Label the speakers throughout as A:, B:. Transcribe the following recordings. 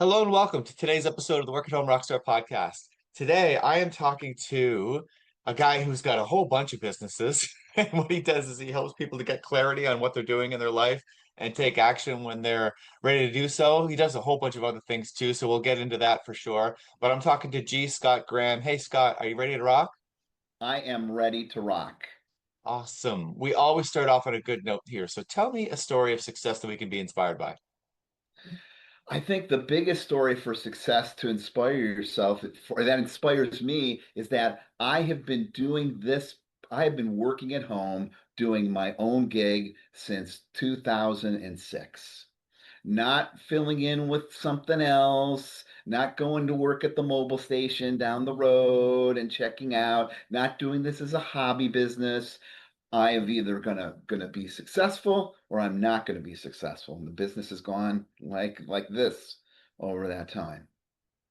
A: Hello and welcome to today's episode of the Work at Home Rockstar Podcast. Today, I am talking to a guy who's got a whole bunch of businesses. And what he does is he helps people to get clarity on what they're doing in their life and take action when they're ready to do so. He does a whole bunch of other things too, so we'll get into that for sure. But I'm talking to G. Scott Graham. Hey, Scott, are you ready to rock?
B: I am ready to rock.
A: Awesome. We always start off on a good note here. So tell me a story of success that we can be inspired by.
B: I think the biggest story for success to inspire yourself, for that inspires me, is that I have been doing this. I have been working at home doing my own gig since 2006. Not filling in with something else, not going to work at the mobile station down the road and checking out, not doing this as a hobby business. I am either gonna be successful or I'm not gonna be successful. And the business has gone like this over that time.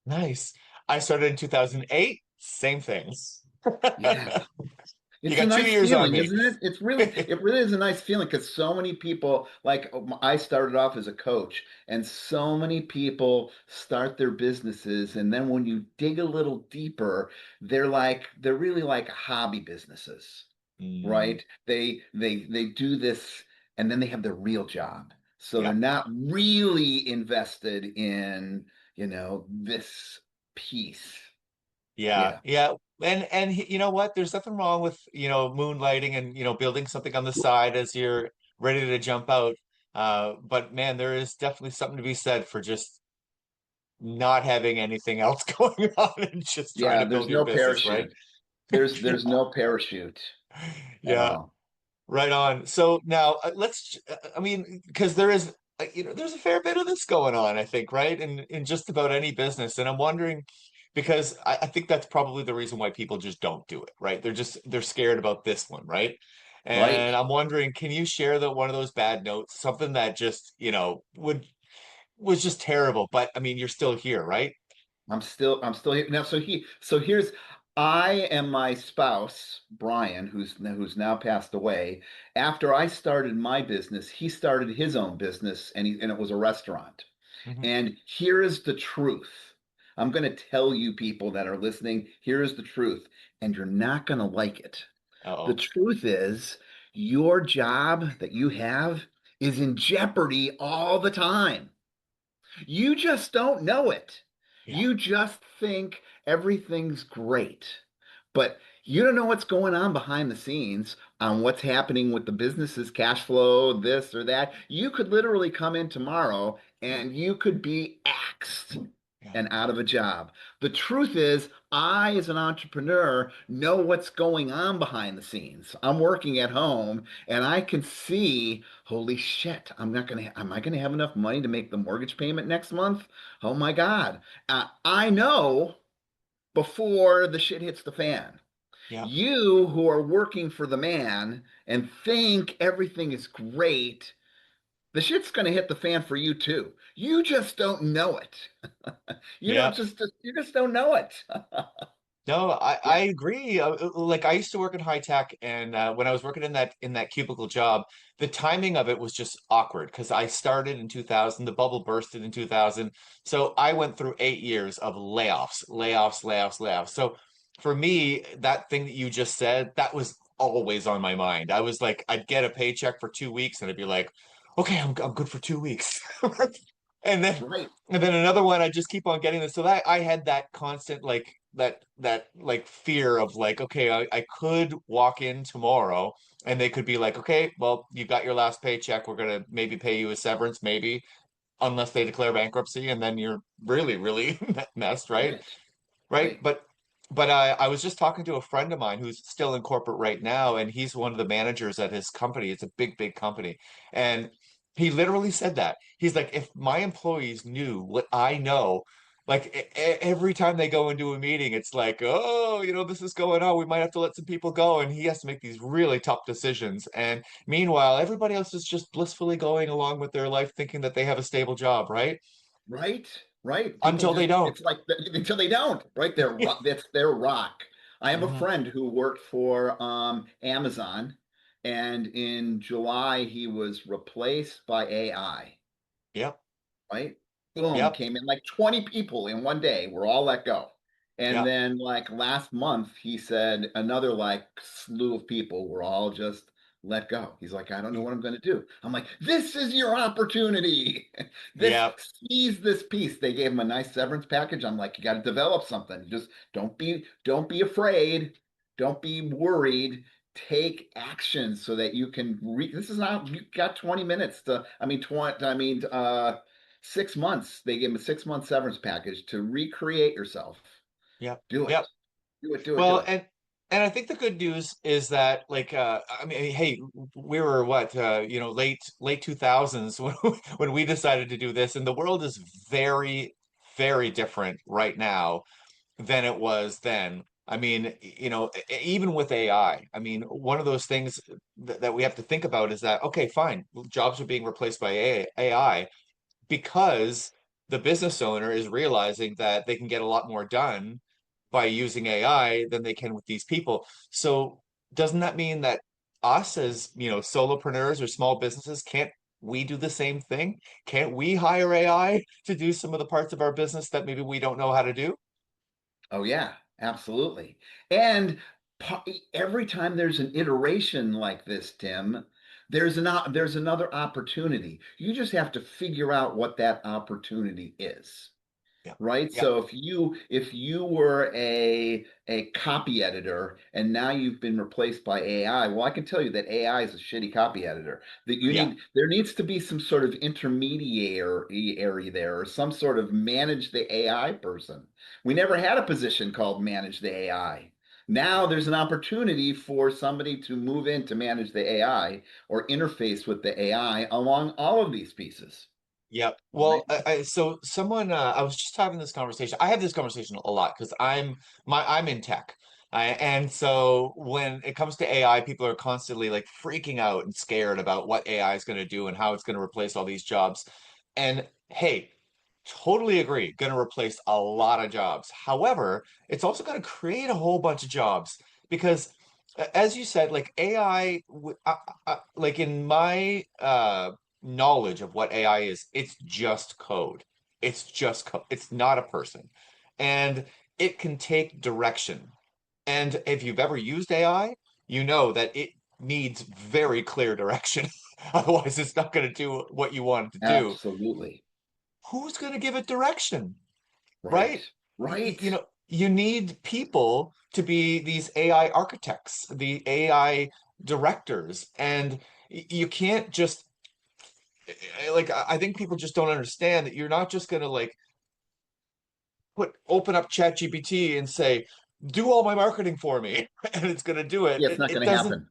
A: Nice. I started in 2008. Same things.
B: Yeah.
A: You
B: It's a
A: got two
B: nice
A: years on
B: feeling,
A: me.
B: isn't it? It really is a nice feeling because so many people, like I started off as a coach, and so many people start their businesses, and then when you dig a little deeper, they're really like hobby businesses.
A: Mm,
B: Right? They do this and then they have their real job. So they're
A: yeah.
B: not really invested in, this piece.
A: Yeah.
B: Yeah.
A: Yeah. You know what? There's nothing wrong with, moonlighting and, building something on the side as you're ready to jump out. But man, there is definitely something to be said for just not having anything else going on and just trying
B: Yeah,
A: to
B: there's
A: build your
B: no
A: business, right?
B: parachute. There's
A: Yeah.
B: no parachute at
A: Yeah.
B: all.
A: Right on. So now I mean, because there is, there's a fair bit of this going on, I think, right? In just about any business. And I'm wondering, because I think that's probably the reason why people just don't do it, right? They're scared about this one, right?
B: Right.
A: And I'm wondering, can you share one of those bad notes, something that just, was just terrible, but I mean, you're still here, right?
B: I'm still here now. So here's I and my spouse, Brian, who's now passed away. After I started my business, he started his own business and it was a restaurant.
A: Hmm.
B: And here is the truth. I'm going to tell you people that are listening, here is the truth, and you're not going to like it. The
A: Uh-oh.
B: truth is, your job that you have is in jeopardy all the time. You just don't know it.
A: Yeah.
B: You just think everything's great, but you don't know what's going on behind the scenes on what's happening with the business's cash flow, this or that. You could literally come in tomorrow and you could be axed
A: Yeah.
B: and out of a job. The truth is, I, as an entrepreneur, know what's going on behind the scenes. I'm working at home and I can see, holy shit, am I gonna have enough money to make the mortgage payment next month? Oh my God. I know before the shit hits the fan.
A: Yeah.
B: You who are working for the man and think everything is great, the shit's going to hit the fan for you too. You just don't know it.
A: Yeah.
B: You just don't know it.
A: No, I
B: Yeah.
A: agree. Like I used to work in high tech, and when I was working in that cubicle job, the timing of it was just awkward because I started in 2000, the bubble bursted in 2000, so I went through 8 years of layoffs, layoffs, layoffs, layoffs. So for me, that thing that you just said, that was always on my mind. I was like, I'd get a paycheck for 2 weeks, and I'd be like, okay, I'm good for 2 weeks, and then
B: Right.
A: and then another one, I just keep on getting this. So that I had that constant that like fear of like, okay, I could walk in tomorrow and they could be like, okay, well, you got your last paycheck. We're gonna maybe pay you a severance, maybe, unless they declare bankruptcy, and then you're really, really messed, right?
B: Right.
A: Right.
B: Right.
A: But I was just talking to a friend of mine who's still in corporate right now, and he's one of the managers at his company. It's a big, big company. And he literally said that. He's like, if my employees knew what I know, like every time they go into a meeting, it's like, oh, this is going on. We might have to let some people go. And he has to make these really tough decisions. And meanwhile, everybody else is just blissfully going along with their life, thinking that they have a stable job, right?
B: Right. Right. People
A: Until they
B: just,
A: don't.
B: it's like, until they don't, right? That's their rock. I have a
A: Hmm.
B: friend who worked for Amazon, and in July he was replaced by AI.
A: Yep.
B: Right? boom,
A: Yep.
B: came in like 20 people in one day were all let go. And
A: Yep.
B: then like last month, he said another like slew of people were all just let go. He's like, I don't know
A: y-
B: what I'm going to do. I'm like, this is your opportunity. This
A: Yep.
B: seize this piece. They gave him a nice severance package. I'm like, you got to develop something. Just don't be afraid. Don't be worried. Take action so that you can this is not you got 20 minutes to I mean 20 I mean 6 months. They gave him a 6 month severance package to recreate yourself.
A: Yep.
B: Do it.
A: Yep.
B: Do it. Do it. Do
A: Well,
B: it.
A: and I think the good news is that like I mean, hey, we were what late 2000s when when we decided to do this, and the world is very, very different right now than it was then. I mean, even with AI, I mean, one of those things that we have to think about is that, okay, fine, jobs are being replaced by AI because the business owner is realizing that they can get a lot more done by using AI than they can with these people. So doesn't that mean that us as, solopreneurs or small businesses, can't we do the same thing? Can't we hire AI to do some of the parts of our business that maybe we don't know how to do?
B: Oh yeah, absolutely. And every time there's an iteration like this, Tim, there's another opportunity. You just have to figure out what that opportunity is.
A: Yeah.
B: Right?
A: Yeah.
B: So if you were a copy editor and now you've been replaced by AI, well, I can tell you that AI is a shitty copy editor. That
A: Yeah.
B: there needs to be some sort of intermediary area there or some sort of manage the AI person. We never had a position called manage the AI. Now there's an opportunity for somebody to move in to manage the AI or interface with the AI along all of these pieces.
A: Yeah.
B: Right?
A: Well, so someone, I was just having this conversation. I have this conversation a lot because I'm in tech. And so when it comes to AI, people are constantly like freaking out and scared about what AI is going to do and how it's going to replace all these jobs. And hey, totally agree, going to replace a lot of jobs. However, it's also going to create a whole bunch of jobs because as you said, like AI, like in my knowledge of what AI is, it's just code. It's just code. It's not a person. And it can take direction. And if you've ever used AI, you know that it needs very clear direction. Otherwise, it's not going to do what you want it to do.
B: Absolutely.
A: Who's going to give it direction,
B: Right.
A: right?
B: Right.
A: You need people to be these AI architects, the AI directors, and you can't just like I think people just don't understand that you're not just gonna like open up ChatGPT and say, do all my marketing for me, and it's gonna do it.
B: Yeah, it's
A: It
B: not
A: it
B: going to
A: doesn't.
B: happen.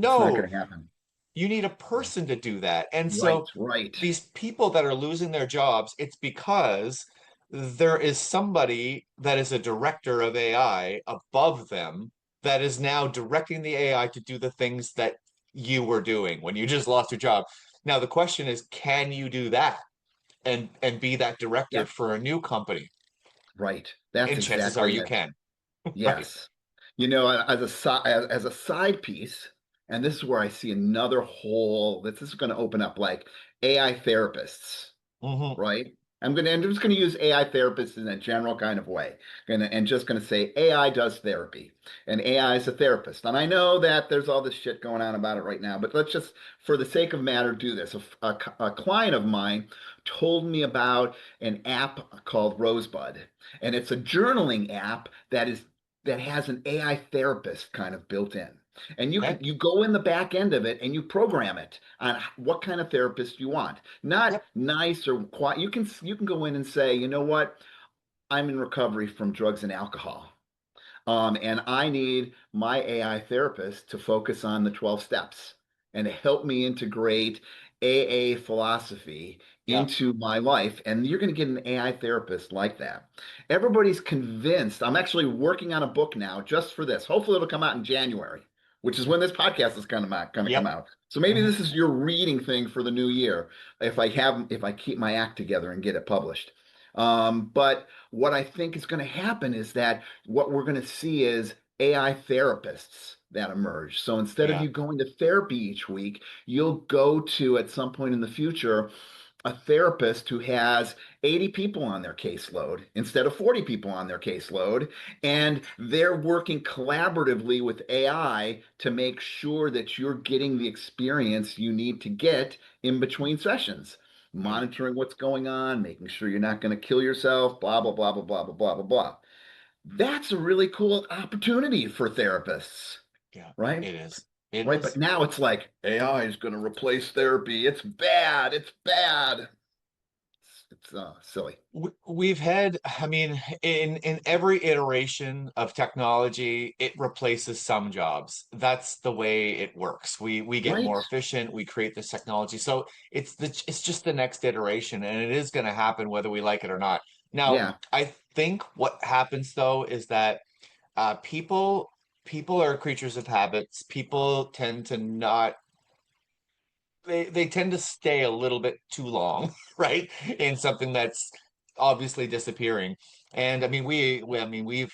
B: It's not
A: No,
B: going to happen.
A: you need a person to do that. And
B: Right.
A: so
B: Right.
A: these people that are losing their jobs, it's because there is somebody that is a director of AI above them that is now directing the AI to do the things that you were doing when you just lost your job. Now the question is, can you do that and be that director
B: Yep.
A: for a new company?
B: Right. That's
A: And chances are
B: exactly
A: you
B: it.
A: can, right?
B: Yes. As a side piece, and this is where I see another whole, this is going to open up like AI therapists.
A: Hmm.
B: Right? I'm just gonna use AI therapists in a general kind of way. And just gonna say AI does therapy and AI is a therapist. And I know that there's all this shit going on about it right now, but let's just, for the sake of matter, do this. A client of mine told me about an app called Rosebud, and it's a journaling app that has an AI therapist kind of built in. And
A: Okay.
B: you go in the back end of it and you program it on what kind of therapist you want. Not
A: Yep.
B: nice or quiet. You can go in and say, you know what? I'm in recovery from drugs and alcohol. And I need my AI therapist to focus on the 12 steps and help me integrate AA philosophy
A: Yeah.
B: into my life. And you're going to get an AI therapist like that. Everybody's convinced. I'm actually working on a book now just for this. Hopefully, it'll come out in January, which is when this podcast is going to come
A: Yep.
B: out. So maybe
A: Hmm.
B: this is your reading thing for the new year if I keep my act together and get it published. But what I think is going to happen is that what we're going to see is AI therapists that emerge. So instead of
A: Yeah.
B: you going to therapy each week, you'll go to at some point in the future a therapist who has 80 people on their caseload instead of 40 people on their caseload. And they're working collaboratively with AI to make sure that you're getting the experience you need to get in between sessions,
A: Mm,
B: monitoring what's going on, making sure you're not going to kill yourself, blah, blah, blah, blah, blah, blah, blah, blah, blah. That's a really cool opportunity for therapists,
A: yeah,
B: right?
A: it is. It
B: Right. But
A: is.
B: now it's like AI is going to replace therapy. It's bad. It's bad. It's silly.
A: We've had, I mean, in every iteration of technology, it replaces some jobs. That's the way it works. We get
B: Right?
A: more efficient, we create this technology. So it's just the next iteration, and it is going to happen whether we like it or not. Now,
B: Yeah.
A: I think what happens though is that people are creatures of habits. People tend to not they tend to stay a little bit too long, right? In something that's obviously disappearing. And I mean, I mean, we've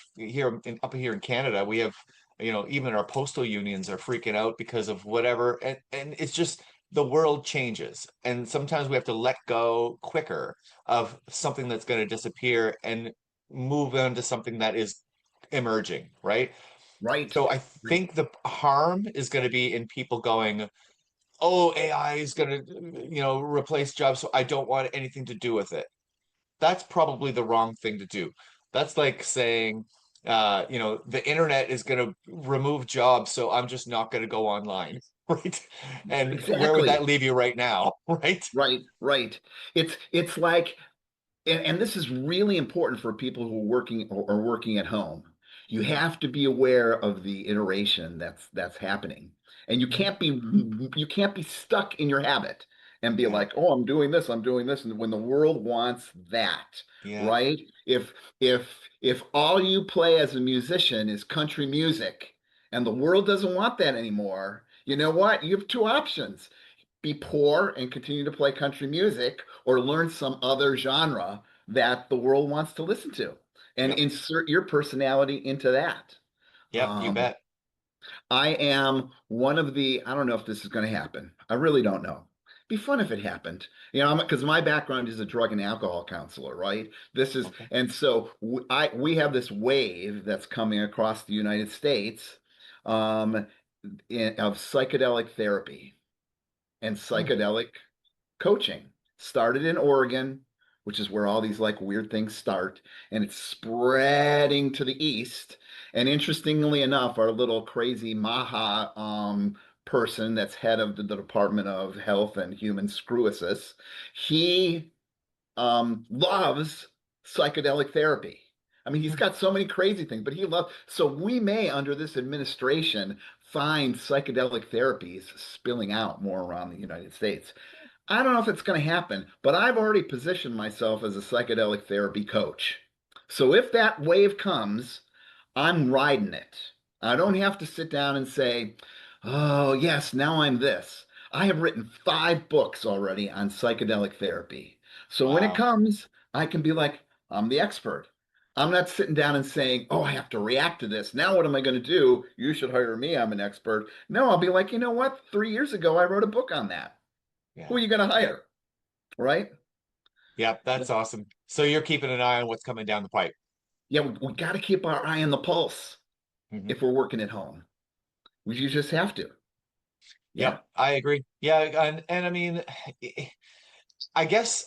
A: up here in Canada, we have, even our postal unions are freaking out because of whatever. And it's just the world changes. And sometimes we have to let go quicker of something that's going to disappear and move on to something that is emerging, right?
B: Right.
A: So I
B: Right.
A: think the harm is going to be in people going, oh, AI is going to, replace jobs, so I don't want anything to do with it. That's probably the wrong thing to do. That's like saying, the internet is going to remove jobs, so I'm just not going to go online, right? And where would that
B: Exactly.
A: leave you right now, right?
B: Right. Right. It's like, and this is really important for people who are working at home. You
A: Mhm,
B: have to be aware of the iteration that's happening. And
A: mhm.
B: you can't be stuck in your habit and be
A: Yeah,
B: like, "Oh, I'm doing this," and when the world wants that,
A: yeah,
B: right? If if all you play as a musician is country music and the world doesn't want that anymore, you know what? You have two options: be poor and continue to play country music, or learn some other genre that the world wants to listen to and
A: yep,
B: insert your personality into that.
A: yep, you
B: Um,
A: bet.
B: I am one of I don't know if this is going to happen. I really don't know. Be fun if it happened, because my background is a drug and alcohol counselor, right?
A: Okay.
B: And so we have this wave that's coming across the United States, um, of psychedelic therapy and
A: Hmm.
B: psychedelic coaching. Started in Oregon, which is where all these like weird things start, and it's spreading to the east. And interestingly enough, our little crazy Maha person that's head of the Department of Health and Human Screwasis, he loves psychedelic therapy. I mean, he's
A: Hmm.
B: got so many crazy things, but he loves. So we may, under this administration, find psychedelic therapies spilling out more around the United States. I don't know if it's going to happen, but I've already positioned myself as a psychedelic therapy coach. So if that wave comes, I'm riding it. I don't have to sit down and say, oh, yes, now I'm this. I have written 5 books already on psychedelic therapy. So when it
A: Wow.
B: comes, I can be like, I'm the expert. I'm not sitting down and saying, oh, I have to react to this. Now what am I going to do? You should hire me. I'm an expert. No, I'll be like, you know what? 3 years ago, I wrote a book on that. Who
A: Yeah.
B: are you going to
A: Yep.
B: hire? Right?
A: Yep. That's awesome. So you're keeping an eye on what's coming down the pipe.
B: Yeah, we got to keep our eye on the pulse
A: Mhm.
B: if we're working at home. You just have to.
A: Yep,
B: Yeah.
A: I agree. Yeah, and I mean, I guess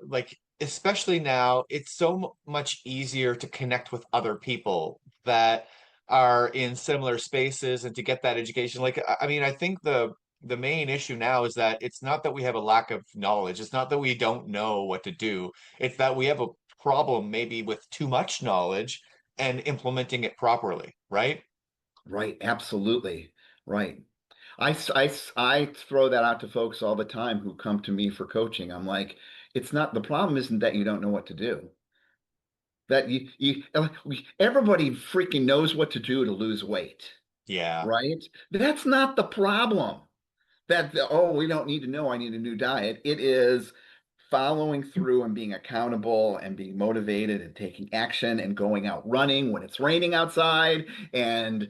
A: like especially now, it's so much easier to connect with other people that are in similar spaces and to get that education. Like I mean, I think the main issue now is that it's not that we have a lack of knowledge. It's not that we don't know what to do. It's that we have a problem maybe with too much knowledge and implementing it properly, right?
B: Right. Absolutely. Right. I throw that out to folks all the time who come to me for coaching. I'm like, it's not, the problem isn't that you don't know what to do. That everybody freaking knows what to do to lose weight,
A: Yeah.
B: right? That's not the problem. Oh, we don't need to know I need a new diet. It is following through and being accountable and being motivated and taking action and going out running when it's raining outside and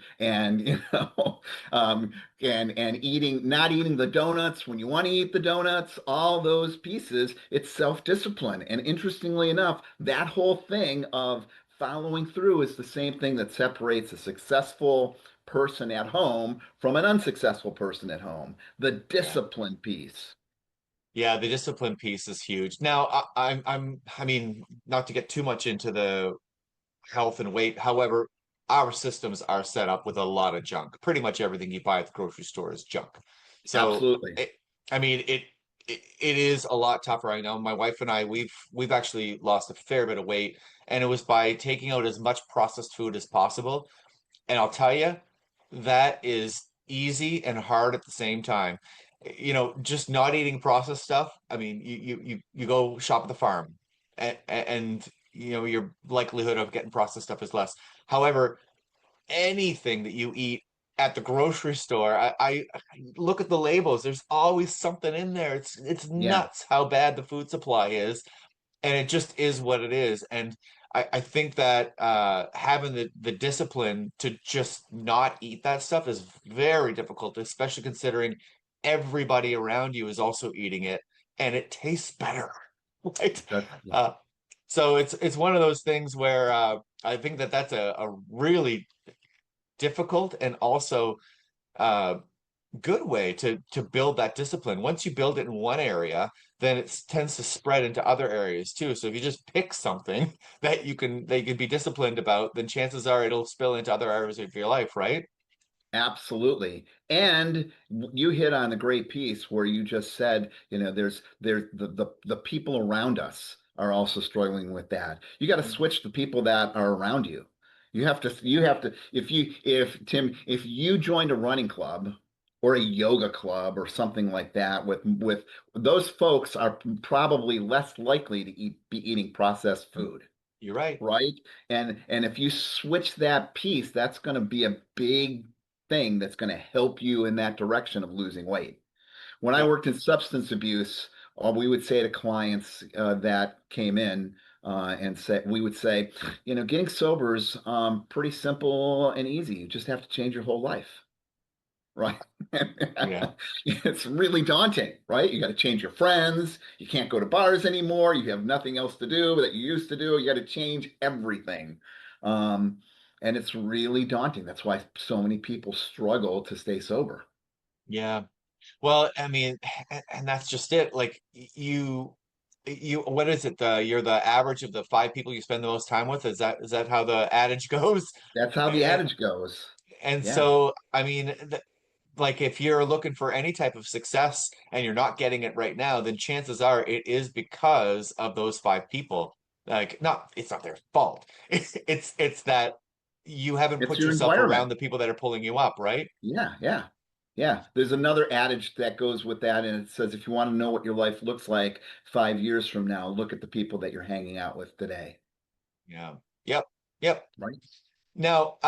B: um, and eating not eating the donuts when you want to eat the donuts, all those pieces, it's self-discipline. And interestingly enough, that whole thing of following through is the same thing that separates a successful person at home from an unsuccessful person at home, the
A: Yeah.
B: discipline piece.
A: Yeah, the discipline piece is huge. Now, I mean, not to get too much into the health and weight. However, our systems are set up with a lot of junk. Pretty much everything you buy at the grocery store is junk. So,
B: Absolutely.
A: I mean, it is a lot tougher. I know my wife and I, we've actually lost a fair bit of weight, and it was by taking out as much processed food as possible. And I'll tell you, that is easy and hard at the same time. Just not eating processed stuff. I mean, you go shop at the farm, and your likelihood of getting processed stuff is less. However, anything that you eat at the grocery store, I look at the labels. There's always something in there. It's
B: Yeah.
A: nuts how bad the food supply is, and it just is what it is. And I think that having the discipline to just not eat that stuff is very difficult, especially considering everybody around you is also eating it and it tastes better, right?
B: Yeah.
A: Uh, so it's one of those things where I think that that's a really difficult and also uh, good way to build that discipline. Once you build it in one area, then it tends to spread into other areas too. So if you just pick something that you can be disciplined about, then chances are it'll spill into other areas of your life, right?
B: Absolutely. And you hit on a great piece where you just said, there's the people around us are also struggling with that. You got to switch the people that are around you. You have to, if you joined a running club or a yoga club or something like that with those folks are probably less likely to be eating processed food.
A: You're right.
B: Right? And if you switch that piece, that's going to be a big thing that's going to help you in that direction of losing weight. When I
A: Yep.
B: worked in substance abuse, we would say to clients that came in and say, we would say, getting sober is pretty simple and easy. You just have to change your whole life. Right.
A: Yeah.
B: It's really daunting, right? You got to change your friends. You can't go to bars anymore. You have nothing else to do that you used to do. You got to change everything. Um, and it's really daunting. That's why so many people struggle to stay sober.
A: Yeah. Well, I mean, and that's just it. Like what is it? You're the average of the five people you spend the most time with. Is that how the adage goes?
B: That's how the
A: And,
B: adage goes.
A: and
B: Yeah.
A: so, I mean, like if you're looking for any type of success and you're not getting it right now, then chances are it is because of those five people. Like, not it's not their fault. It's that you haven't
B: It's
A: put
B: your
A: yourself around
B: environment.
A: the people that are pulling you up, right?
B: Yeah. Yeah. Yeah. There's another adage that goes with that. And it says, if you want to know what your life looks like 5 years from now, look at the people that you're hanging out with today.
A: Yeah. Yep. Yep.
B: Right.
A: Now,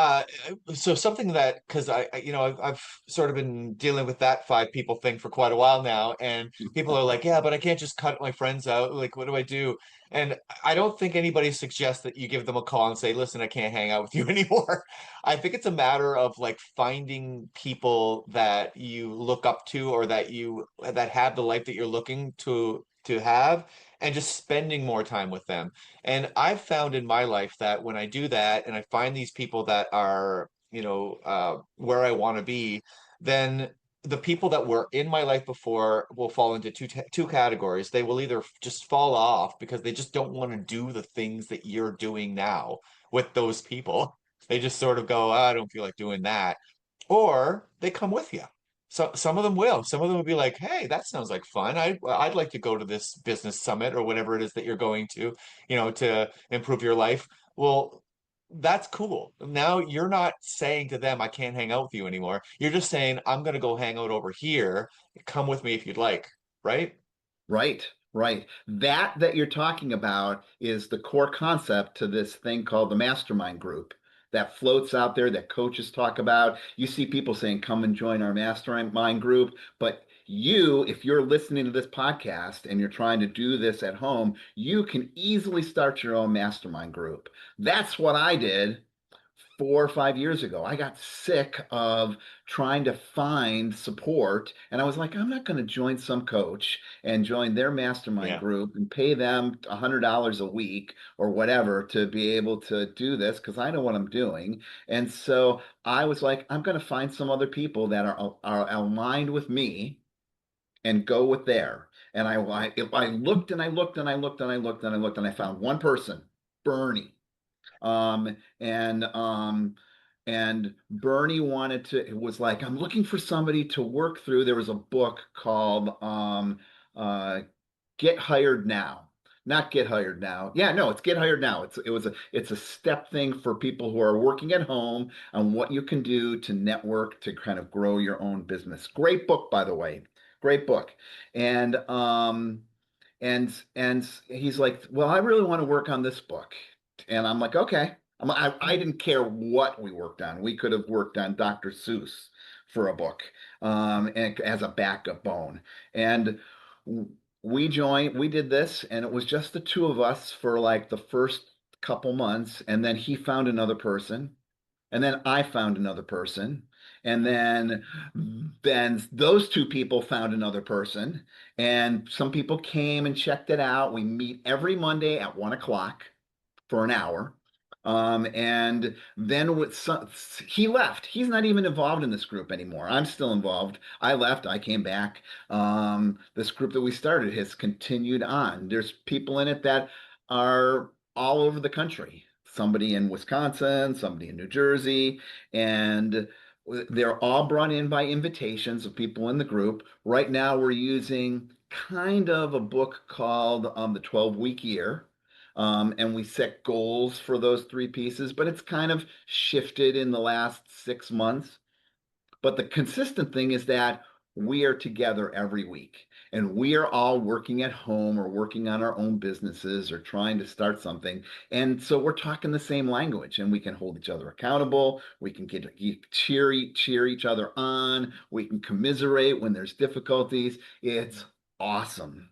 A: so something that because I've sort of been dealing with that five people thing for quite a while now, and people are like, yeah, but I can't just cut my friends out. Like, what do I do? And I don't think anybody suggests that you give them a call and say, listen, I can't hang out with you anymore. I think it's a matter of like finding people that you look up to or that have the life that you're looking to have, and just spending more time with them. And I've found in my life that when I do that and I find these people that are, where I want to be, then the people that were in my life before will fall into two categories. They will either just fall off because they just don't want to do the things that you're doing now with those people. They just sort of go, "Oh, I don't feel like doing that." Or they come with you. So some of them will. Some of them will be like, "Hey, that sounds like fun. I'd like to go to this business summit or whatever it is that you're going to, to improve your life." Well, that's cool. Now you're not saying to them, I can't hang out with you anymore. You're just saying, I'm going to go hang out over here. Come with me if you'd like, right?
B: Right, right. That you're talking about is the core concept to this thing called the mastermind group that floats out there that coaches talk about. You see people saying, "Come and join our mastermind group," but if you're listening to this podcast and you're trying to do this at home, you can easily start your own mastermind group. That's what I did 4 or 5 years ago. I got sick of trying to find support. And I was like, I'm not going to join some coach and join their mastermind
A: Yeah.
B: group and pay them $100 a week or whatever to be able to do this because I know what I'm doing. And so I was like, I'm going to find some other people that are aligned with me and go with there. And I looked and I looked and I looked and I looked and I looked and I found one person, Bernie. Um, and um, and Bernie wanted to, it was like, I'm looking for somebody to work through. There was a book called uh, Get Hired Now. Not Get Hired Now. Yeah, no, it's Get Hired Now. It's a step thing for people who are working at home on what you can do to network to kind of grow your own business. Great book, by the way. Great book. And and he's like, well, I really want to work on this book. And I'm like, okay. I didn't care what we worked on. We could have worked on Dr. Seuss for a book, and as a backup bone. And we did this, and it was just the two of us for like the first couple months. And then he found another person, and then I found another person, and then those two people found another person, and some people came and checked it out. We meet every Monday at 1 o'clock for an hour. And then he left. He's not even involved in this group anymore. I'm still involved. I left. I came back. This group that we started has continued on. There's people in it that are all over the country. Somebody in Wisconsin, somebody in New Jersey, and they're all brought in by invitations of people in the group. Right now, we're using kind of a book called The 12-Week Year. And we set goals for those three pieces, but it's kind of shifted in the last 6 months. But the consistent thing is that we are together every week and we are all working at home or working on our own businesses or trying to start something. And so we're talking the same language and we can hold each other accountable. We can cheer each other on. We can commiserate when there's difficulties. It's awesome.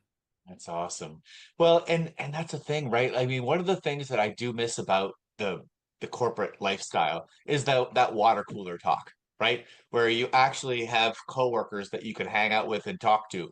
A: That's awesome. Well, and that's a thing, right? I mean, one of the things that I do miss about the corporate lifestyle is that water cooler talk, right? Where you actually have coworkers that you can hang out with and talk to.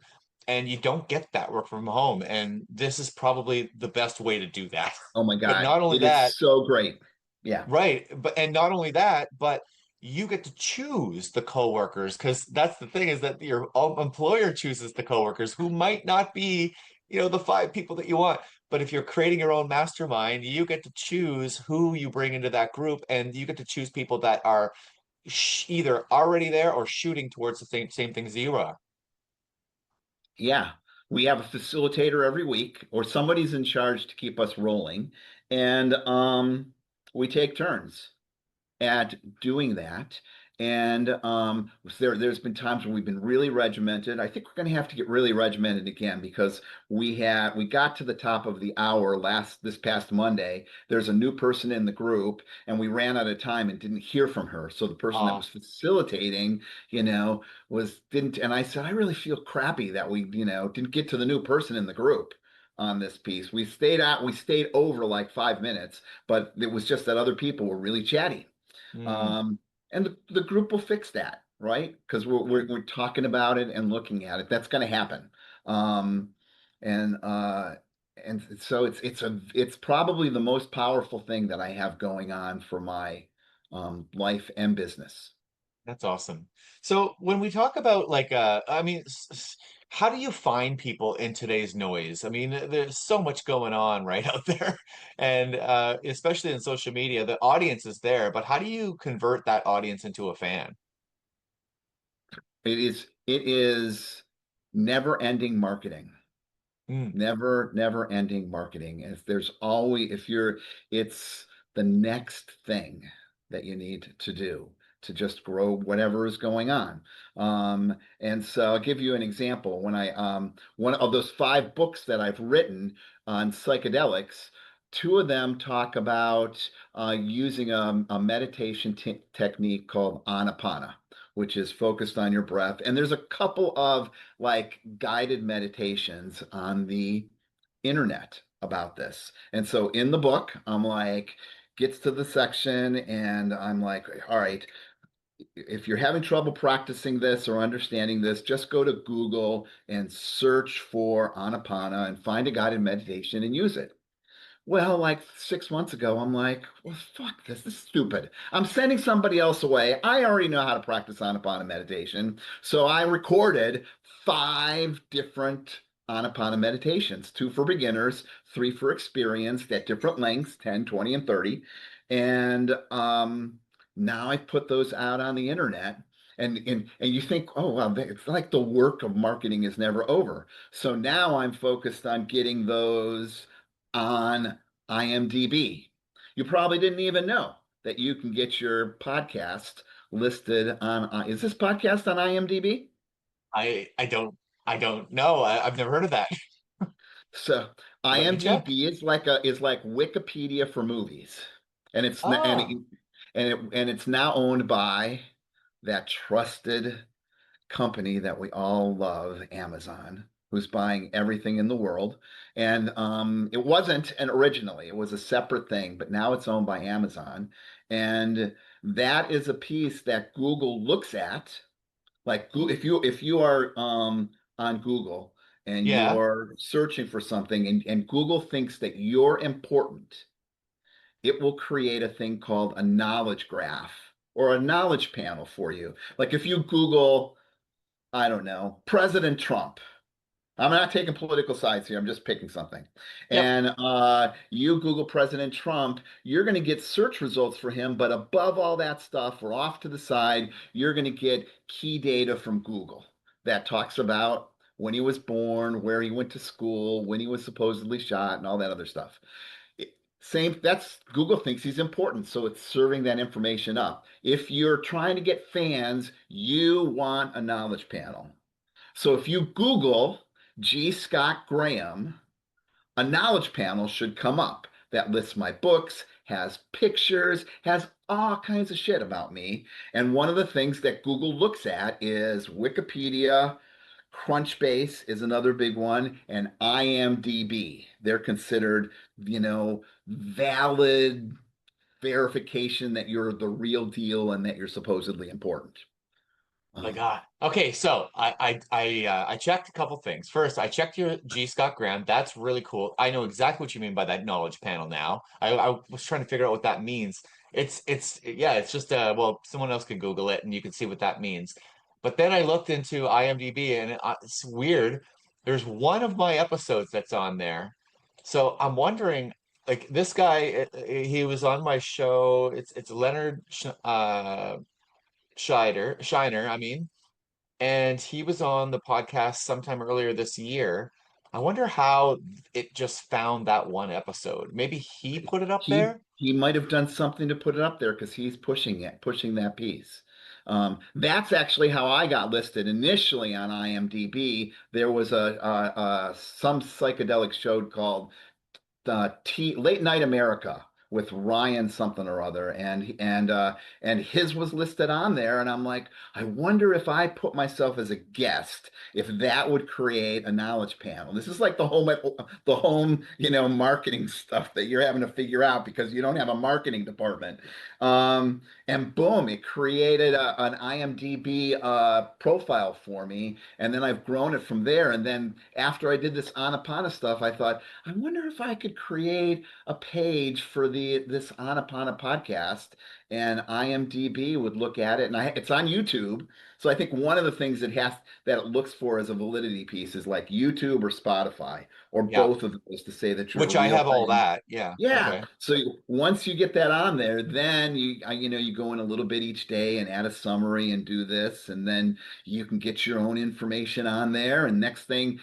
A: And you don't get that work from home. And this is probably the best way to do that.
B: Oh my
A: But
B: God.
A: not only
B: It is
A: that,
B: so great. Yeah.
A: right. And not only that, but you get to choose the coworkers because that's the thing is that your employer chooses the coworkers who might not be, the five people that you want. But if you're creating your own mastermind, you get to choose who you bring into that group, and you get to choose people that are either already there or shooting towards the same things you are.
B: Yeah. We have a facilitator every week, or somebody's in charge to keep us rolling. And we take turns at doing that. And there's been times when we've been really regimented. I think we're going to have to get really regimented again because we got to the top of the hour this past Monday. There's a new person in the group, and we ran out of time and didn't hear from her. So the person that
A: Uh,
B: was facilitating, was didn't. And I said, I really feel crappy that we, didn't get to the new person in the group on this piece. We stayed over like 5 minutes, but it was just that other people were really chatty.
A: mm,
B: Um, and the group will fix that, right? Because we're talking about it and looking at it. That's going to happen. Um, and uh, and so it's probably the most powerful thing that I have going on for my life and business.
A: that's awesome. So when we talk about I mean, how do you find people in today's noise? I mean, there's so much going on right out there, and especially in social media, the audience is there, but how do you convert that audience into a fan?
B: It is never ending marketing.
A: Mm,
B: Never ending marketing. If there's always, if you're, it's the next thing that you need to do to just grow whatever is going on. And so I'll give you an example. One of those 5 books that I've written on psychedelics, two of them talk about using a meditation technique called Anapana, which is focused on your breath. And there's a couple of like guided meditations on the internet about this. And so in the book, I'm like, gets to the section and I'm like, all right, if you're having trouble practicing this or understanding this, just go to Google and search for Anapana and find a guided meditation and use it. Well, like 6 months ago, I'm like, well, fuck this. This is stupid. I'm sending somebody else away. I already know how to practice Anapana meditation. So I recorded 5 different Anapana meditations, 2 for beginners, 3 for experienced at different lengths, 10, 20, and 30. And now I put those out on the internet. And you think, oh, well, it's like the work of marketing is never over. So now I'm focused on getting those on IMDb. You probably didn't even know that you can get your podcast listed on. Is this podcast on IMDb?
A: I don't know. I've never heard of that.
B: So
A: Let me check.
B: IMDb is like Wikipedia for movies, and
A: Ah,
B: it's now owned by that trusted company that we all love, Amazon, who's buying everything in the world. And it wasn't an originally, it was a separate thing, but now it's owned by Amazon. And that is a piece that Google looks at. Like if you are on Google and
A: yeah.
B: you're searching for something and Google thinks that you're important, it will create a thing called a knowledge graph or a knowledge panel for you. Like if you Google, I don't know, President Trump. I'm not taking political sides here. I'm just picking something.
A: Yep.
B: And you Google President Trump, you're going to get search results for him. But above all that stuff, or off to the side, you're going to get key data from Google that talks about when he was born, where he went to school, when he was supposedly shot, and all that other stuff. Same, that's Google thinks he's important, so it's serving that information up. If you're trying to get fans, you want a knowledge panel. So if you Google G. Scott Graham, a knowledge panel should come up that lists my books, has pictures, has all kinds of shit about me. And one of the things that Google looks at is Wikipedia, Crunchbase is another big one, and IMDb. They're considered, valid verification that you're the real deal and that you're supposedly important.
A: My
B: Um,
A: God. Okay, so I checked a couple things. First, I checked your G. Scott Graham. That's really cool. I know exactly what you mean by that knowledge panel now. I was trying to figure out what that means. It's yeah, it's just well, someone else can Google it and you can see what that means. But then I looked into IMDb and it's weird. There's one of my episodes that's on there. So I'm wondering, like this guy, he was on my show. It's Leonard Shiner, I mean, and he was on the podcast sometime earlier this year. I wonder how it just found that one episode. Maybe he put it up
B: he
A: there?
B: he might have done something to put it up there because he's pushing that piece. That's actually how I got listed initially on IMDb. There was some psychedelic show called Late Night America with Ryan something or other, and his was listed on there, and I'm like, I wonder if I put myself as a guest, if that would create a knowledge panel. This is like the home marketing stuff that you're having to figure out because you don't have a marketing department. And boom, it created an IMDb profile for me, and then I've grown it from there. And then after I did this Anapana stuff, I thought, I wonder if I could create a page for this Anapana podcast, and IMDb would look at it, and it's on YouTube. So I think one of the things that it looks for as a validity piece is like YouTube or Spotify or
A: Yeah.
B: both of those to say that you're a
A: Which I
B: real
A: have all
B: thing.
A: that. Yeah.
B: Yeah.
A: Okay.
B: So once you get that on there, then you go in a little bit each day and add a summary and do this, and then you can get your own information on there. And next thing,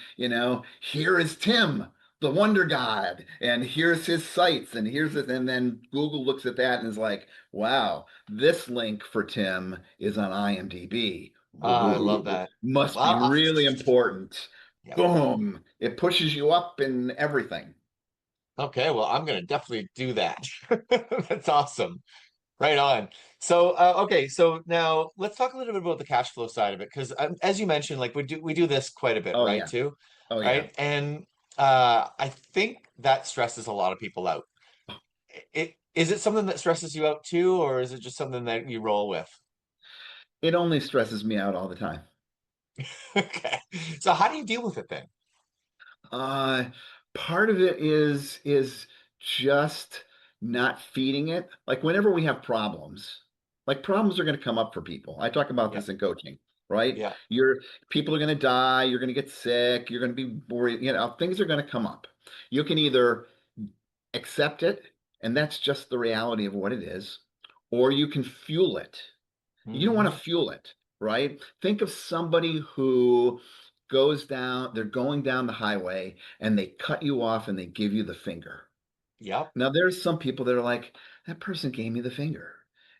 B: here is Tim, the Wonder God, and here's his sites, and here's it. And then Google looks at that and is like, wow, this link for Tim is on IMDb.
A: I love
B: Ooh,
A: that.
B: must be
A: Well,
B: really important.
A: yeah.
B: Boom. It pushes you up in everything.
A: Okay, well, I'm gonna definitely do that. That's awesome. Right on. So, okay, so now let's talk a little bit about the cash flow side of it, because as you mentioned, like we do this quite a bit,
B: Oh
A: right?
B: yeah.
A: Too,
B: Oh yeah.
A: right? And I think that stresses a lot of people out. Is it something that stresses you out too, or is it just something that you roll with?
B: It only stresses me out all the time.
A: Okay. So how do you deal with it then?
B: Uh, Part of it is just not feeding it. Like whenever we have problems, like problems are going to come up for people. I talk about
A: Yeah,
B: this in coaching, right?
A: yeah,
B: You're People are going to die, you're going to get sick, you're going to be worried, things are going to come up. You can either accept it, and that's just the reality of what it is, or you can fuel it. You don't want
A: hmm
B: to fuel it, right? Think of somebody who they're going down the highway and they cut you off and they give you the finger.
A: yep,
B: Now, there's some people that are like, that person gave me the finger.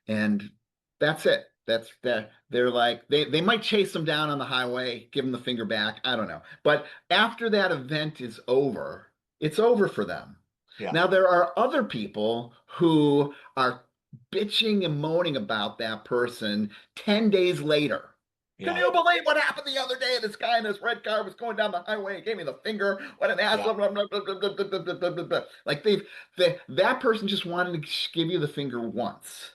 B: And that's it. That's that. They're like, they might chase them down on the highway, give them the finger back. I don't know. But after that event is over, it's over for them.
A: yeah,
B: Now, there are other people who are bitching and moaning about that person 10 days later. Can
A: yeah,
B: you believe what happened the other day? This guy in this red car was going down the highway and gave me the finger. What an
A: yeah,
B: asshole. Blah, blah, blah, blah, blah, blah, blah, blah, blah, blah. Like that person just wanted to give you the finger once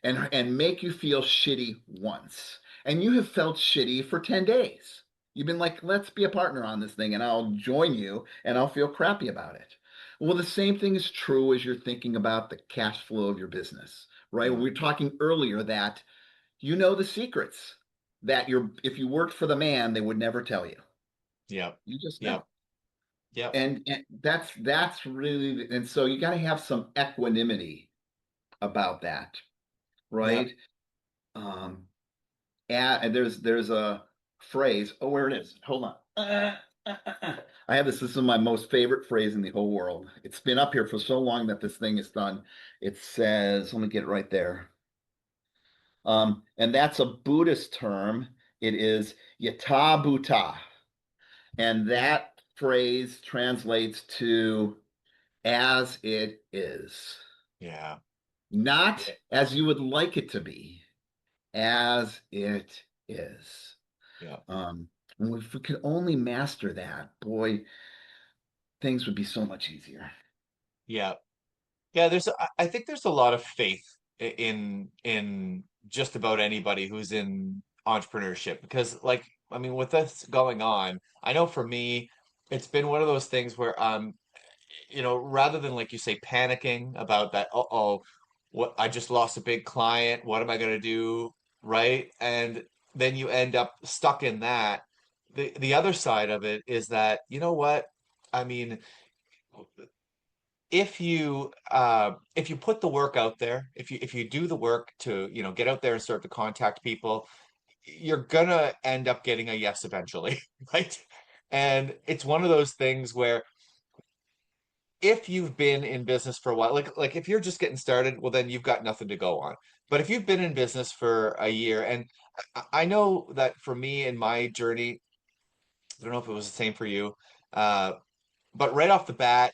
B: and make you feel shitty once. And you have felt shitty for 10 days. You've been like, let's be a partner on this thing and I'll join you and I'll feel crappy about it. Well, the same thing is true as you're thinking about the cash flow of your business, right? We
A: yeah,
B: were talking earlier that you know the secrets that if you worked for the man, they would never tell you.
A: yeah,
B: You just
A: yeah,
B: know.
A: yeah,
B: And that's really, and so you got to have some equanimity about that,
A: yeah.
B: right? Um, and there's a phrase. Oh, where it is? Hold on. I have this. This is my most favorite phrase in the whole world. It's been up here for so long that this thing is done. It says, let me get it right there. And that's a Buddhist term. It is yata bhuta. And that phrase translates to as it is,
A: Yeah.
B: not
A: Yeah.
B: as you would like it to be, as it is.
A: Yeah.
B: Um, and if we could only master that, boy, things would be so much easier.
A: Yeah. Yeah, I think there's a lot of faith in just about anybody who's in entrepreneurship because like I mean with this going on, I know for me it's been one of those things where rather than like you say panicking about that, uh-oh, what I just lost a big client, what am I going to do, right? And then you end up stuck in that. The other side of it is that, you know what? I mean, if you put the work out there, if you do the work to, get out there and start to contact people, you're gonna end up getting a yes eventually, right? And it's one of those things where if you've been in business for a while, like if you're just getting started, well then you've got nothing to go on. But if you've been in business for a year, and I know that for me in my journey, I don't know if it was the same for you, uh, but right off the bat,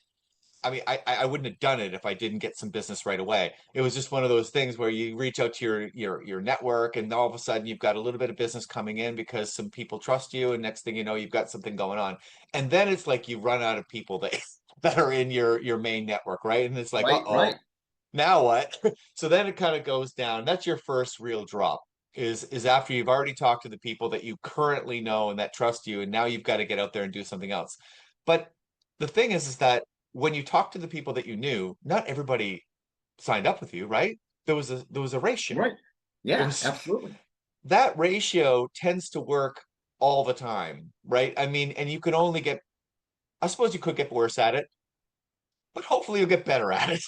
A: I mean, I wouldn't have done it if I didn't get some business right away. It was just one of those things where you reach out to your network, and all of a sudden you've got a little bit of business coming in because some people trust you, and next thing you know, you've got something going on. And then it's like you run out of people that that are in your main network, right? And it's like,
B: Right,
A: uh-oh,
B: right.
A: now what? So then it kind of goes down. That's your first real drop. Is after you've already talked to the people that you currently know and that trust you, and now you've got to get out there and do something else. But the thing is that when you talk to the people that you knew, not everybody signed up with you, right? There was a ratio.
B: Right.
A: There
B: Yeah,
A: was
B: absolutely.
A: that ratio tends to work all the time, right? I mean, and you can only get, I suppose you could get worse at it, but hopefully you'll get better at it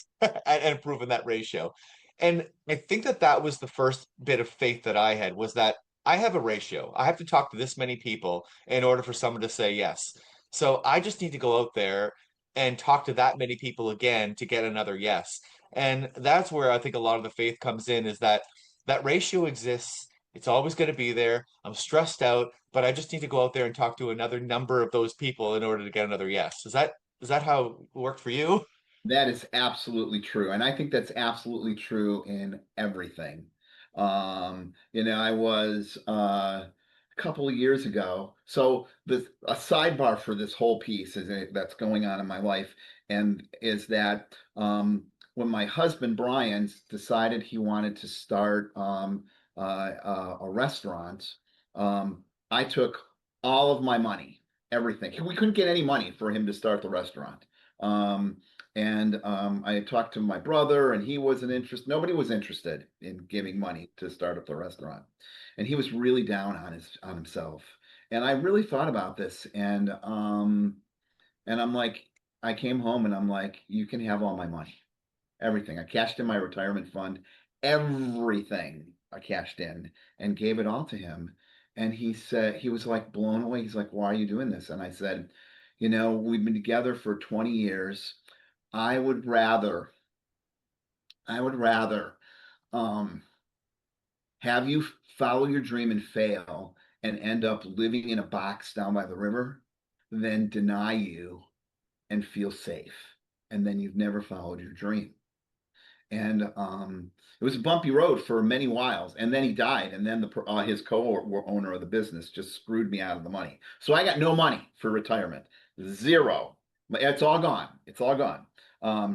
A: at improving that ratio. And I think that that was the first bit of faith that I had was that I have a ratio. I have to talk to this many people in order for someone to say yes. So I just need to go out there and talk to that many people again to get another yes. And that's where I think a lot of the faith comes in is that that ratio exists. It's always going to be there. I'm stressed out, but I just need to go out there and talk to another number of those people in order to get another yes. Is that how it worked for you?
B: That is absolutely true. And I think that's absolutely true in everything. I was a couple of years ago. So a sidebar for this whole piece that's going on in my life, and is that when my husband Brian decided he wanted to start a restaurant, I took all of my money, everything. We couldn't get any money for him to start the restaurant. Um, and I talked to my brother, and he wasn't interested. Nobody was interested in giving money to start up the restaurant, and he was really down on himself. And I really thought about this, and I'm like, I came home and I'm like, you can have all my money, everything. I cashed in my retirement fund, everything I cashed in and gave it all to him. And he said, he was like blown away. He's like, why are you doing this? And I said, we've been together for 20 years. I would rather, I would rather um, have you follow your dream and fail and end up living in a box down by the river than deny you and feel safe. And then you've never followed your dream. And it was a bumpy road for many whiles. And then he died. And then his co-owner of the business just screwed me out of the money. So I got no money for retirement, zero. It's all gone. It's all gone.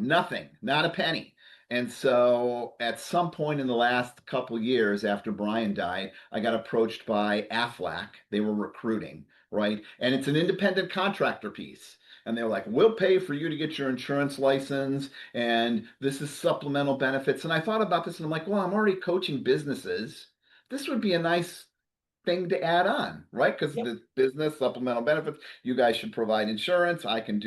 B: Nothing, not a penny. And so at some point in the last couple of years after Brian died, I got approached by Aflac. They were recruiting, right? And it's an independent contractor piece. And they're like, we'll pay for you to get your insurance license, and this is supplemental benefits. And I thought about this and I'm like, well, I'm already coaching businesses. This would be a nice thing to add on, right? Because
A: Yep.
B: the business supplemental benefits, you guys should provide insurance. I can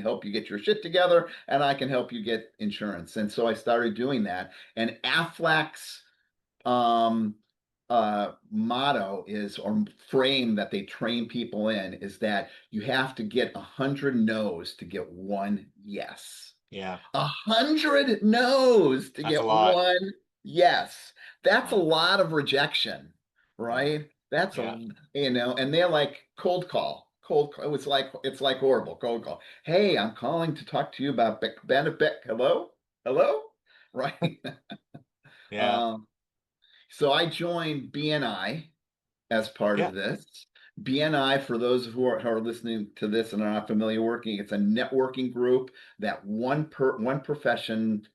B: help you get your shit together, and I can help you get insurance. And so I started doing that. And Aflac's um, motto is, or frame that they train people in, is that you have to get 100 no's to get one yes.
A: Yeah.
B: 100 no's to
A: That's a
B: get
A: lot.
B: one yes. That's a
A: Wow.
B: lot of rejection,
A: Yeah.
B: right? That's
A: Yeah.
B: and they're like cold call. Cold call. It's like horrible cold call. Hey, I'm calling to talk to you about benefit. Hello? Hello? Right?
A: Yeah.
B: Um, so I joined BNI as part
A: Yeah.
B: of this. BNI, for those who are listening to this and are not familiar working, it's a networking group that one person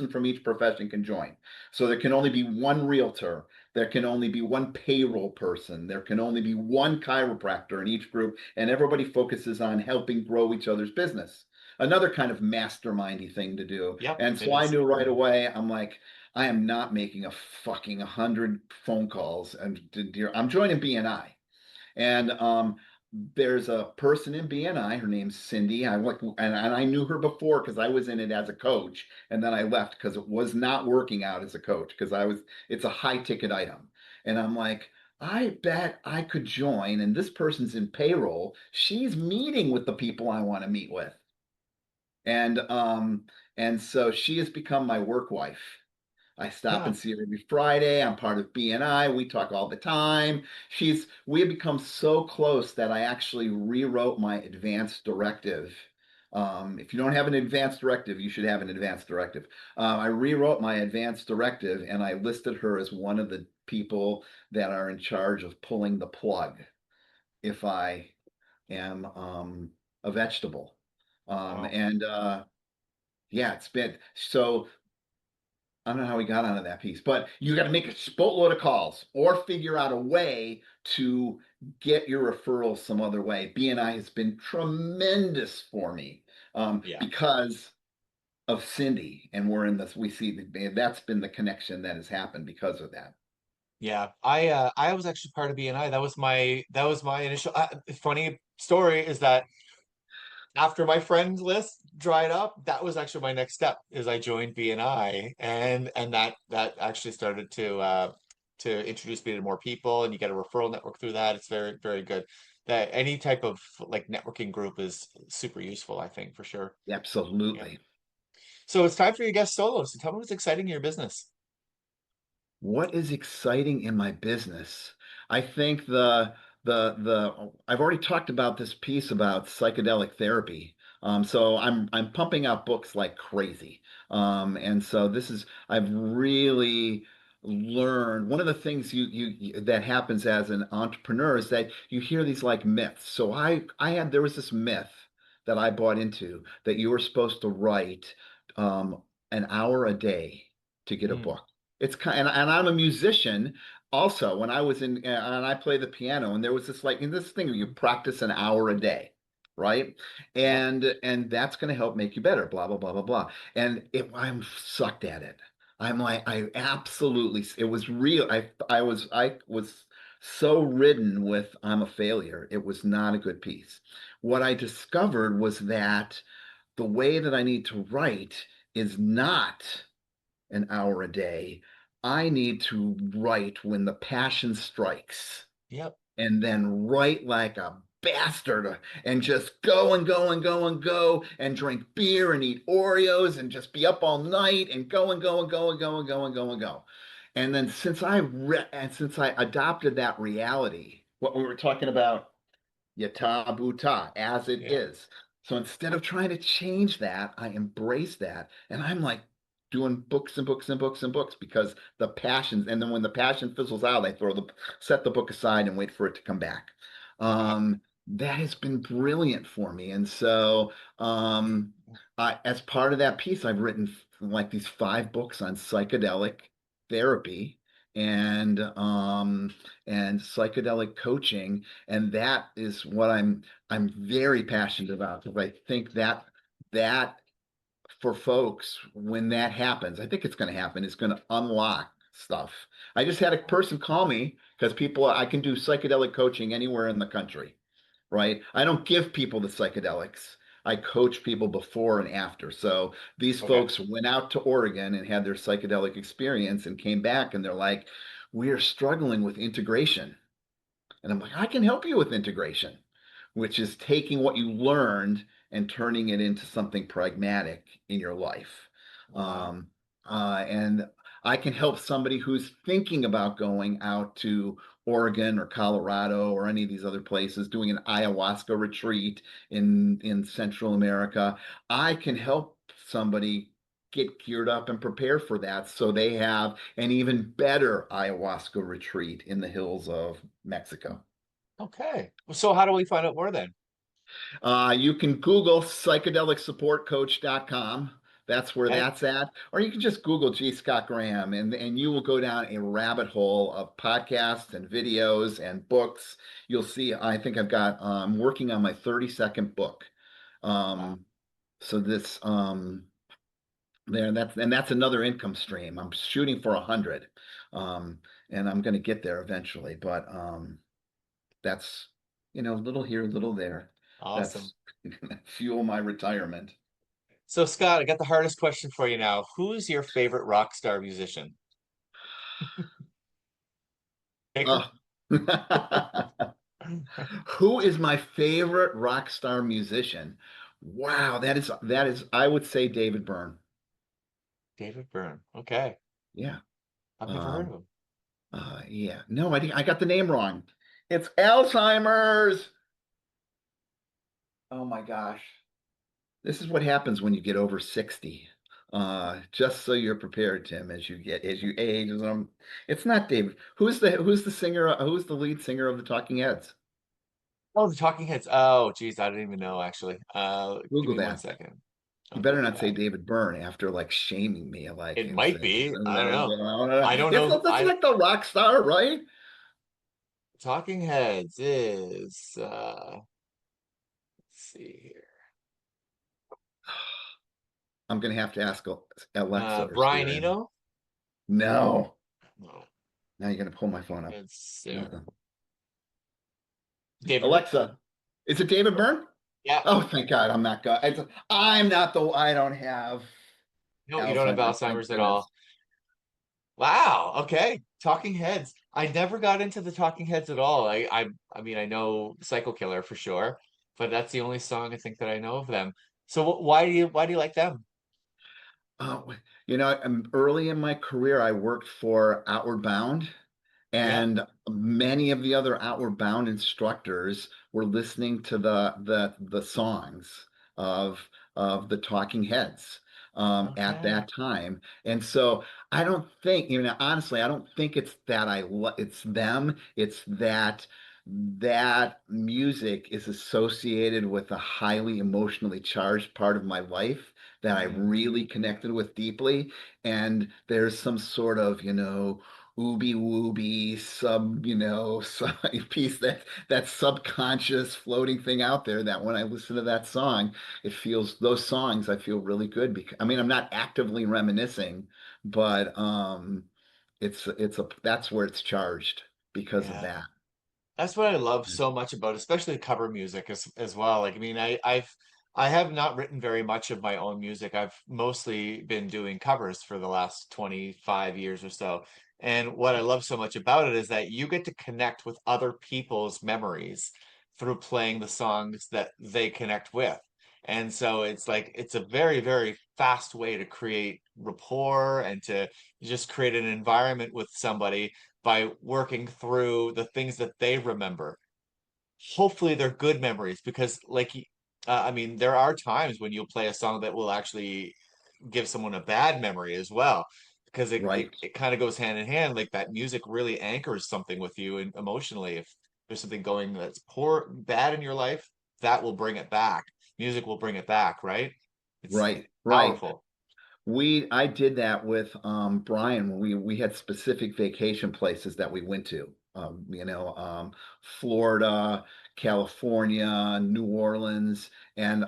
B: from each profession can join. So there can only be one realtor, there can only be one payroll person, there can only be one chiropractor in each group, and everybody focuses on helping grow each other's business. Another kind of mastermindy thing to do.
A: Yep.
B: And
A: It
B: so I
A: is.
B: knew right away, I'm like, I am not making a fucking 100 phone calls and I'm joining BNI. And there's a person in BNI, her name's Cindy. And I knew her before because I was in it as a coach, and then I left because it was not working out as a coach because it's a high ticket item. And I'm like, I bet I could join, and this person's in payroll. She's meeting with the people I want to meet with. And so she has become my work wife. I stop
A: Yeah.
B: and see her every Friday. I'm part of BNI. We talk all the time. We have become so close that I actually rewrote my advanced directive. If you don't have an advanced directive, you should have an advanced directive. I rewrote my advanced directive and I listed her as one of the people that are in charge of pulling the plug if I am a vegetable.
A: Wow.
B: And yeah, it's been so I don't know how we got onto that piece, but you got to make a boatload of calls or figure out a way to get your referrals some other way. BNI has been tremendous for me
A: Yeah.
B: because of Cindy, and we're in this. We see that's been the connection that has happened because of that.
A: Yeah. I was actually part of BNI. That was my initial funny story is that after my friends list dried up, that was actually my next step is I joined BNI and that actually started to introduce me to more people and you get a referral network through that. It's very, very good. That any type of like networking group is super useful, I think, for sure. Yeah.
B: Absolutely.
A: So it's time for your guest solo. So tell me what's exciting in your business.
B: What is exciting in my business? I think I've already talked about this piece about psychedelic therapy. So I'm pumping out books like crazy. And so I've really learned one of the things that happens as an entrepreneur is that you hear these like myths. So there was this myth that I bought into that you were supposed to write um, an hour a day to get a
A: Mm,
B: book. And I'm a musician also. When I was in and I play the piano, and there was this like in this thing where you practice an hour a day, right?
A: yep.
B: And that's going to help make you better, blah blah blah blah blah. I'm sucked at it. I'm like I absolutely it was real. I was so ridden with I'm a failure. It was not a good piece. What I discovered was that the way that I need to write is not an hour a day. I need to write when the passion strikes
A: Yep.
B: and then write like a bastard and just go and go and go and go and drink beer and eat Oreos and just be up all night and go and go and go and go and go and go and go. And then since I adopted that reality, what we were talking about yata buta, as it
A: Yep.
B: is. So instead of trying to change that, I embrace that. And I'm like doing books and books and books and books because the passions, and then when the passion fizzles out, set the book aside and wait for it to come back.
A: Wow.
B: That has been brilliant for me. And so as part of that piece, I've written like these 5 books on psychedelic therapy and psychedelic coaching, and that is what I'm very passionate about because I think that for folks when that happens, I think it's going to happen. It's going to unlock stuff. I just had a person call me because people I can do psychedelic coaching anywhere in the country, right? I don't give people the psychedelics. I coach people before and after. So these
A: Okay.
B: folks went out to Oregon and had their psychedelic experience and came back and they're like, we are struggling with integration. And I'm like, I can help you with integration, which is taking what you learned and turning it into something pragmatic in your life.
A: Wow.
B: Um, and I can help somebody who's thinking about going out to Oregon or Colorado or any of these other places, doing an ayahuasca retreat in Central America. I can help somebody get geared up and prepare for that so they have an even better ayahuasca retreat in the hills of Mexico.
A: Okay. So how do we find out more then?
B: You can Google psychedelicsupportcoach.com. That's where
A: Okay.
B: that's at. Or you can just Google G. Scott Graham and you will go down a rabbit hole of podcasts and videos and books. You'll see, I think I'm working on my 32nd book.
A: Wow.
B: Um, so this that's another income stream. I'm shooting for 100. Um, and I'm going to get there eventually, but that's, little here, little there.
A: Awesome.
B: That's fuel my retirement.
A: So Scott, I got the hardest question for you now. Who's your favorite rock star musician? Taker?
B: Uh, who is my favorite rock star musician? Wow, that is I would say David Byrne.
A: David Byrne. Okay.
B: Yeah.
A: I've never heard of
B: Um,
A: him.
B: yeah. No, I got the name wrong. It's Alzheimer's. Oh my gosh. This is what happens when you get over 60. Just so you're prepared, Tim, as you age. It's not David. Who's the singer? Who's the lead singer of the Talking Heads?
A: Oh, the Talking Heads. Oh, geez, I didn't even know actually. Give
B: Google
A: me one
B: that.
A: second.
B: You
A: I'll
B: better
A: Google
B: not say
A: that.
B: David Byrne after like shaming me, like
A: It
B: and
A: might
B: saying
A: be. I don't know. I don't
B: it's
A: know.
B: that's like the rock star, right?
A: Talking Heads is let's see here.
B: I'm gonna have to ask Alexa or
A: Brian
B: Siri.
A: Eno?
B: No.
A: No.
B: Now you're gonna pull my phone
A: Talking
B: up.
A: Heads singer.
B: Uh-uh.
A: David Byrne?
B: Alexa, is it David Byrne?
A: Yeah.
B: Oh, thank God, I'm not good. I'm not the. I don't have
A: No, you don't have
B: Alzheimer's. Thank
A: Alzheimer's at all.
B: goodness.
A: Wow. Okay. Talking Heads. I never got into the Talking Heads at all. I mean, I know Psycho Killer for sure, but that's the only song I think that I know of them. So why do you like them?
B: Oh, early in my career, I worked for Outward Bound,
A: Yep.
B: and many of the other Outward Bound instructors were listening to the songs of the Talking Heads at
A: Okay.
B: that time. And so I don't think, honestly, I don't think it's that it's them. It's that music is associated with a highly emotionally charged part of my life that I
A: Mm.
B: really connected with deeply. And there's some sort of, ooby wooby sub piece, that subconscious floating thing out there, that when I listen to that song, those songs, I feel really good because, I mean, I'm not actively reminiscing, but that's where it's charged because of
A: Yeah.
B: that.
A: That's what I love so much about, especially cover music as well. Like, I mean, I have not written very much of my own music. I've mostly been doing covers for the last 25 years or so. And what I love so much about it is that you get to connect with other people's memories through playing the songs that they connect with. And so it's like it's a very, very fast way to create rapport and to just create an environment with somebody by working through the things that they remember. Hopefully, they're good memories because, like, I mean, there are times when you'll play a song that will actually give someone a bad memory as well, because
B: Right,
A: it kind of goes hand in hand. Like that music really anchors something with you and emotionally. If there's something going that's bad in your life, that will bring it back. Music will bring it back, right? It's
B: right, right.
A: powerful.
B: I did that with Brian when we had specific vacation places that we went to. Florida, California, New Orleans, and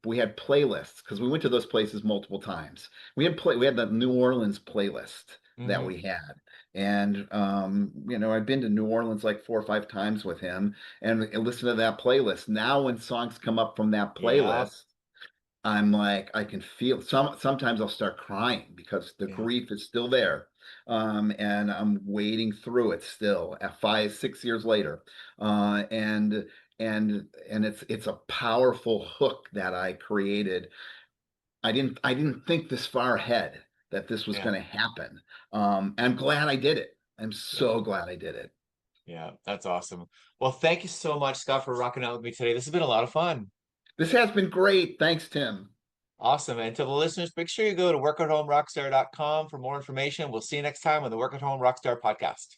B: we had playlists because we went to those places multiple times. We had the New Orleans playlist that
A: Hmm.
B: we had. And I've been to New Orleans like 4 or 5 times with him and listen to that playlist. Now when songs come up from that
A: Yeah,
B: playlist, I'm like, I can feel sometimes I'll start crying because the
A: yeah,
B: grief is still there. And I'm wading through it still at 5, 6 years later. And it's a powerful hook that I created. I didn't think this far ahead that this was
A: yeah,
B: going to happen. I'm glad I did it. I'm
A: yeah.
B: so glad I did it.
A: Yeah, that's awesome. Well, thank you so much, Scott, for rocking out with me today. This has been a lot of fun.
B: This has been great. Thanks, Tim.
A: Awesome. And to the listeners, make sure you go to workathomerockstar.com for more information. We'll see you next time on the Work at Home Rockstar podcast.